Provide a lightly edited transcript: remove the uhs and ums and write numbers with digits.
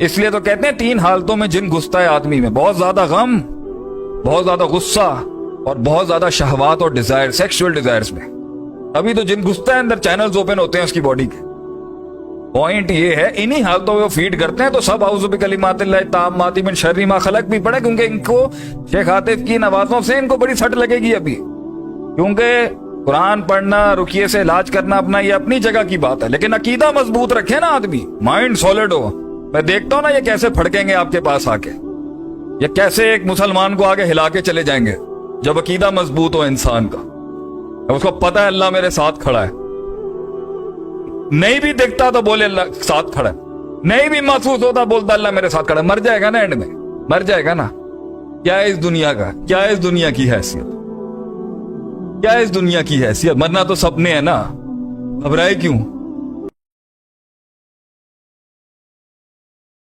اس لیے تو کہتے ہیں 3 حالتوں میں جن گھستا ہے آدمی میں، بہت زیادہ غم، بہت زیادہ غصہ اور بہت زیادہ شہوات اور ڈیزائر، سیکسول ڈیزائرز میں. ابھی تو جن گھستا ہے اندر چینلز اوپن ہوتے ہیں اس کی باڈی کے. پوائنٹ یہ ہے انہی حالتوں میں وہ فیڈ کرتے ہیں. تو سب اعوذ بکلمات اللہ التامات من شر ما خلق بھی پڑھے، کیونکہ ان کو شیخ عاطف کی نوازوں سے ان کو بڑی سٹ لگے گی ابھی. کیونکہ قرآن پڑھنا، رقیے سے علاج کرنا اپنا یہ اپنی جگہ کی بات ہے، لیکن عقیدہ مضبوط رکھے نا آدمی، مائنڈ سالڈ ہو. میں دیکھتا ہوں نا یہ کیسے پھڑکیں گے آپ کے پاس آ کے، یہ کیسے ایک مسلمان کو آگے ہلا کے چلے جائیں گے جب عقیدہ مضبوط ہو انسان کا. اس کو پتہ ہے اللہ میرے ساتھ کھڑا ہے. نہیں بھی دیکھتا تو بولے اللہ ساتھ کھڑا ہے، نہیں بھی محسوس ہوتا بولتا اللہ میرے ساتھ کھڑا ہے. مر جائے گا نا اینڈ میں، مر جائے گا نا. کیا ہے اس دنیا کا، کیا ہے اس دنیا کی حیثیت، کیا ہے اس دنیا کی حیثیت؟ مرنا تو سب نے ہے نا، گھبرائے کیوں؟